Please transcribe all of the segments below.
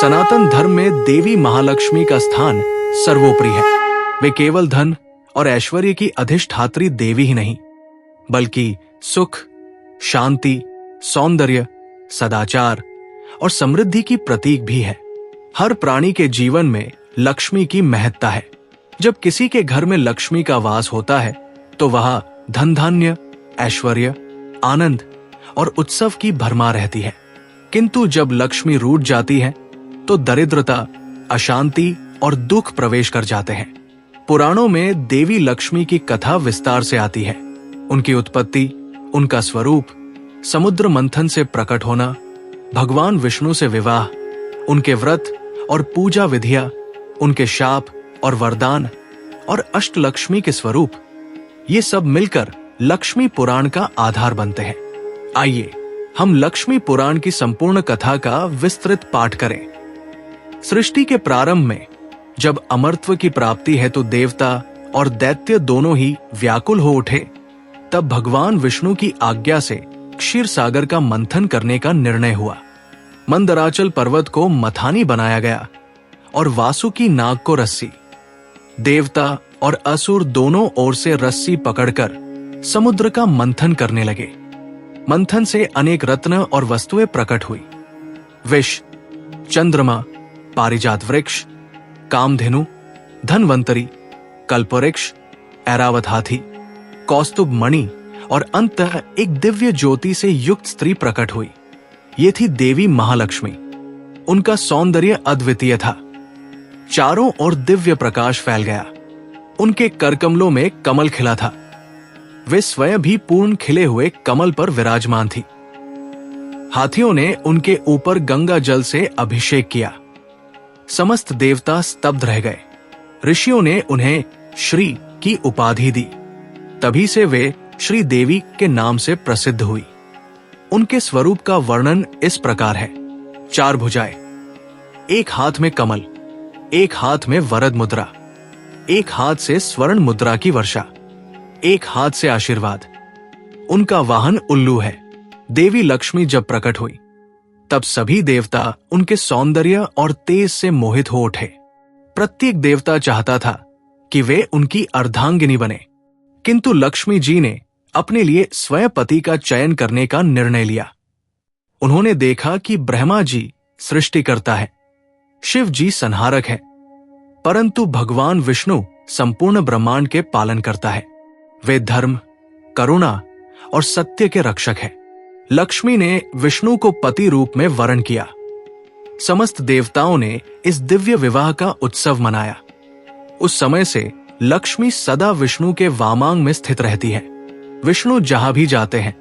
सनातन धर्म में देवी महालक्ष्मी का स्थान सर्वोपरि है। वे केवल धन और ऐश्वर्य की अधिष्ठात्री देवी ही नहीं, बल्कि सुख, शांति, सौंदर्य, सदाचार और समृद्धि की प्रतीक भी है। हर प्राणी के जीवन में लक्ष्मी की महत्ता है। जब किसी के घर में लक्ष्मी का वास होता है तो वहां धन धान्य, ऐश्वर्य, आनंद और उत्सव की भरमार रहती है। किंतु जब लक्ष्मी रूठ जाती है तो दरिद्रता, अशांति और दुख प्रवेश कर जाते हैं। पुराणों में देवी लक्ष्मी की कथा विस्तार से आती है। उनकी उत्पत्ति, उनका स्वरूप, समुद्र मंथन से प्रकट होना, भगवान विष्णु से विवाह, उनके व्रत और पूजा विधियां, उनके शाप और वरदान और अष्टलक्ष्मी के स्वरूप, ये सब मिलकर लक्ष्मी पुराण का आधार बनते हैं। आइए हम लक्ष्मी पुराण की संपूर्ण कथा का विस्तृत पाठ करें। सृष्टि के प्रारंभ में जब अमरत्व की प्राप्ति है तो देवता और दैत्य दोनों ही व्याकुल हो उठे। तब भगवान विष्णु की आज्ञा से क्षीर सागर का मंथन करने का निर्णय हुआ। मंदराचल पर्वत को मथानी बनाया गया और वासुकी नाग को रस्सी। देवता और असुर दोनों ओर से रस्सी पकड़कर समुद्र का मंथन करने लगे। मंथन से अनेक रत्न और वस्तुएं प्रकट हुई। विष, चंद्रमा, पारिजात वृक्ष, कामधेनु, धनवंतरी, कल्पवृक्ष, ऐरावत हाथी, कौस्तुभ मणि और अंततः एक दिव्य ज्योति से युक्त स्त्री प्रकट हुई। ये थी देवी महालक्ष्मी। उनका सौंदर्य अद्वितीय था। चारों ओर दिव्य प्रकाश फैल गया। उनके करकमलों में कमल खिला था। वे स्वयं भी पूर्ण खिले हुए कमल पर विराजमान थी। हाथियों ने उनके ऊपर गंगा जल से अभिषेक किया। समस्त देवता स्तब्ध रह गए। ऋषियों ने उन्हें श्री की उपाधि दी। तभी से वे श्री देवी के नाम से प्रसिद्ध हुई। उनके स्वरूप का वर्णन इस प्रकार है। 4 भुजाएं, एक हाथ में कमल, एक हाथ में वरद मुद्रा, एक हाथ से स्वर्ण मुद्रा की वर्षा, एक हाथ से आशीर्वाद। उनका वाहन उल्लू है। देवी लक्ष्मी जब प्रकट हुई तब सभी देवता उनके सौंदर्य और तेज से मोहित हो उठे। प्रत्येक देवता चाहता था कि वे उनकी अर्धांगिनी बने, किंतु लक्ष्मी जी ने अपने लिए स्वयं पति का चयन करने का निर्णय लिया। उन्होंने देखा कि ब्रह्मा जी सृष्टिकर्ता है, शिव जी संहारक है, परंतु भगवान विष्णु संपूर्ण ब्रह्मांड के पालन करता है। वे धर्म, करुणा और सत्य के रक्षक हैं। लक्ष्मी ने विष्णु को पति रूप में वरण किया। समस्त देवताओं ने इस दिव्य विवाह का उत्सव मनाया। उस समय से लक्ष्मी सदा विष्णु के वामांग में स्थित रहती है। विष्णु जहां भी जाते हैं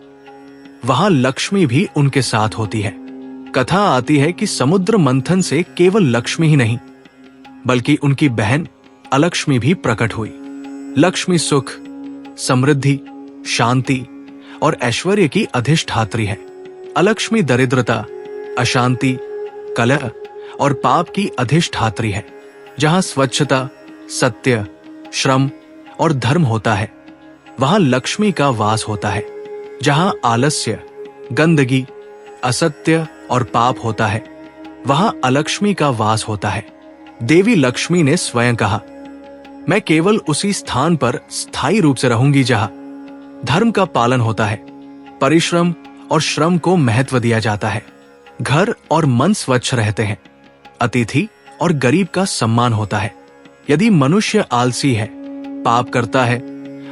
वहां लक्ष्मी भी उनके साथ होती है। कथा आती है कि समुद्र मंथन से केवल लक्ष्मी ही नहीं बल्कि उनकी बहन अलक्ष्मी भी प्रकट हुई। लक्ष्मी सुख, समृद्धि, शांति और ऐश्वर्य की अधिष्ठात्री है। अलक्ष्मी दरिद्रता, अशांति, कलह और पाप की अधिष्ठात्री है। जहां स्वच्छता, सत्य, श्रम और धर्म होता है वहां लक्ष्मी का वास होता है। जहां आलस्य, गंदगी, असत्य और पाप होता है वहां अलक्ष्मी का वास होता है। देवी लक्ष्मी ने स्वयं कहा, मैं केवल उसी स्थान पर स्थायी रूप से रहूंगी जहां धर्म का पालन होता है, परिश्रम और श्रम को महत्व दिया जाता है, घर और मन स्वच्छ रहते हैं, अतिथि और गरीब का सम्मान होता है। यदि मनुष्य आलसी है, पाप करता है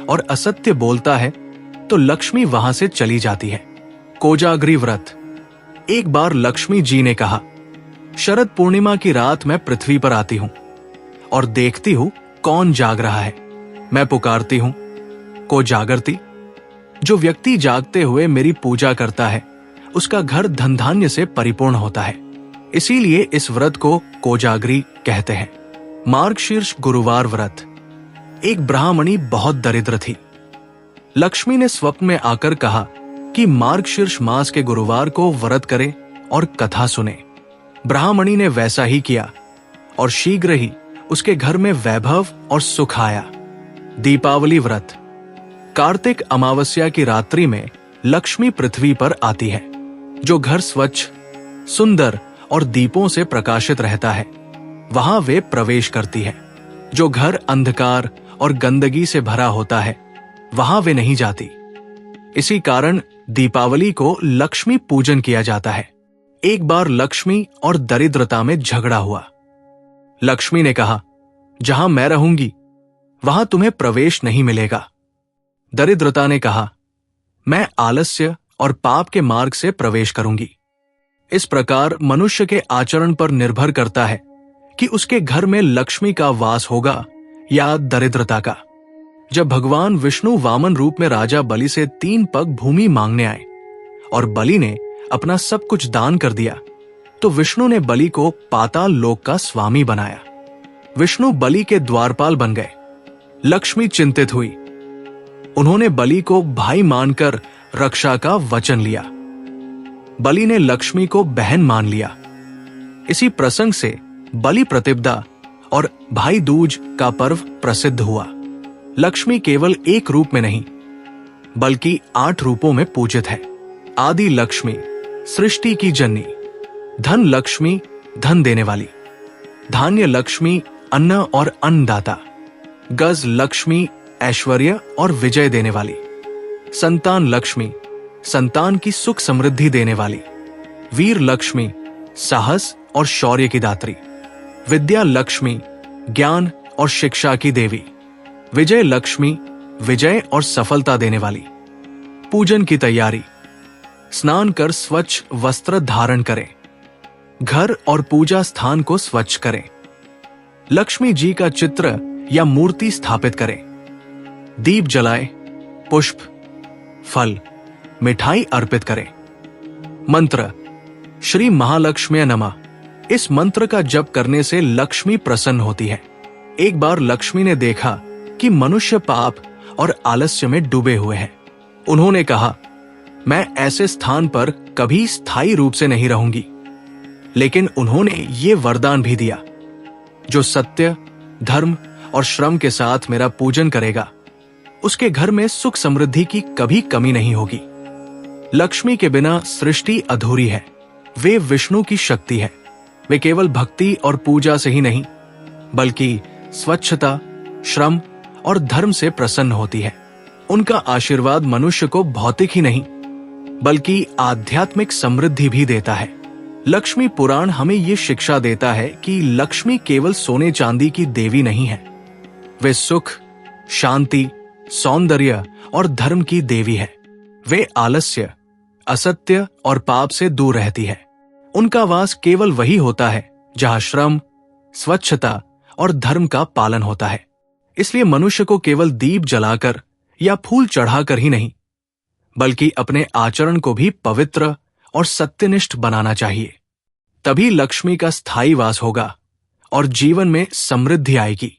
और असत्य बोलता है तो लक्ष्मी वहां से चली जाती है। कोजागरी व्रत। एक बार लक्ष्मी जी ने कहा, शरद पूर्णिमा की रात मैं पृथ्वी पर आती हूं और देखती हूं कौन जाग रहा है। मैं पुकारती हूं, को जागरती। जो व्यक्ति जागते हुए मेरी पूजा करता है उसका घर धन धान्य से परिपूर्ण होता है। इसीलिए इस व्रत को कोजागरी कहते हैं। मार्गशीर्ष गुरुवार व्रत। एक ब्राह्मणी बहुत दरिद्र थी। लक्ष्मी ने स्वप्न में आकर कहा कि मार्गशीर्ष मास के गुरुवार को व्रत करे और कथा सुने। ब्राह्मणी ने वैसा ही किया और शीघ्र ही उसके घर में वैभव और सुख आया। दीपावली व्रत। कार्तिक अमावस्या की रात्रि में लक्ष्मी पृथ्वी पर आती है। जो घर स्वच्छ, सुंदर और दीपों से प्रकाशित रहता है, वहां वे प्रवेश करती है। जो घर अंधकार और गंदगी से भरा होता है, वहां वे नहीं जाती। इसी कारण दीपावली को लक्ष्मी पूजन किया जाता है। एक बार लक्ष्मी और दरिद्रता में झगड़ा हुआ। लक्ष्मी ने कहा, जहां मैं रहूंगी वहां तुम्हें प्रवेश नहीं मिलेगा। दरिद्रता ने कहा, मैं आलस्य और पाप के मार्ग से प्रवेश करूंगी। इस प्रकार मनुष्य के आचरण पर निर्भर करता है कि उसके घर में लक्ष्मी का वास होगा या दरिद्रता का। जब भगवान विष्णु वामन रूप में राजा बलि से 3 पग भूमि मांगने आए और बलि ने अपना सब कुछ दान कर दिया, तो विष्णु ने बलि को पाताल लोक का स्वामी बनाया। विष्णु बलि के द्वारपाल बन गए। लक्ष्मी चिंतित हुई। उन्होंने बलि को भाई मानकर रक्षा का वचन लिया। बलि ने लक्ष्मी को बहन मान लिया। इसी प्रसंग से बलि प्रतिपदा और भाई दूज का पर्व प्रसिद्ध हुआ। लक्ष्मी केवल एक रूप में नहीं बल्कि 8 रूपों में पूजित है। आदि लक्ष्मी, सृष्टि की जननी। धन लक्ष्मी, धन देने वाली। धान्य लक्ष्मी, अन्न और अन्नदाता। गज लक्ष्मी, ऐश्वर्य और विजय देने वाली। संतान लक्ष्मी, संतान की सुख समृद्धि देने वाली। वीर लक्ष्मी, साहस और शौर्य की दात्री। विद्या लक्ष्मी, ज्ञान और शिक्षा की देवी। विजय लक्ष्मी, विजय और सफलता देने वाली। पूजन की तैयारी। स्नान कर स्वच्छ वस्त्र धारण करें। घर और पूजा स्थान को स्वच्छ करें। लक्ष्मी जी का चित्र या मूर्ति स्थापित करें। दीप जलाएं, पुष्प, फल, मिठाई अर्पित करें। मंत्र, श्री महालक्ष्मी नमः। इस मंत्र का जप करने से लक्ष्मी प्रसन्न होती है। एक बार लक्ष्मी ने देखा कि मनुष्य पाप और आलस्य में डूबे हुए हैं। उन्होंने कहा, मैं ऐसे स्थान पर कभी स्थायी रूप से नहीं रहूंगी। लेकिन उन्होंने ये वरदान भी दिया, जो सत्य, धर्म और श्रम के साथ मेरा पूजन करेगा, उसके घर में सुख समृद्धि की कभी कमी नहीं होगी। लक्ष्मी के बिना सृष्टि अधूरी है। वे विष्णु की शक्ति है। वे केवल भक्ति और पूजा से ही नहीं बल्कि स्वच्छता, श्रम और धर्म से प्रसन्न होती है। उनका आशीर्वाद मनुष्य को भौतिक ही नहीं बल्कि आध्यात्मिक समृद्धि भी देता है। लक्ष्मी पुराण हमें ये शिक्षा देता है कि लक्ष्मी केवल सोने चांदी की देवी नहीं है। वे सुख, शांति, सौंदर्य और धर्म की देवी है। वे आलस्य, असत्य और पाप से दूर रहती है। उनका वास केवल वही होता है जहां श्रम, स्वच्छता और धर्म का पालन होता है। इसलिए मनुष्य को केवल दीप जलाकर या फूल चढ़ाकर ही नहीं बल्कि अपने आचरण को भी पवित्र और सत्यनिष्ठ बनाना चाहिए। तभी लक्ष्मी का स्थायी वास होगा और जीवन में समृद्धि आएगी।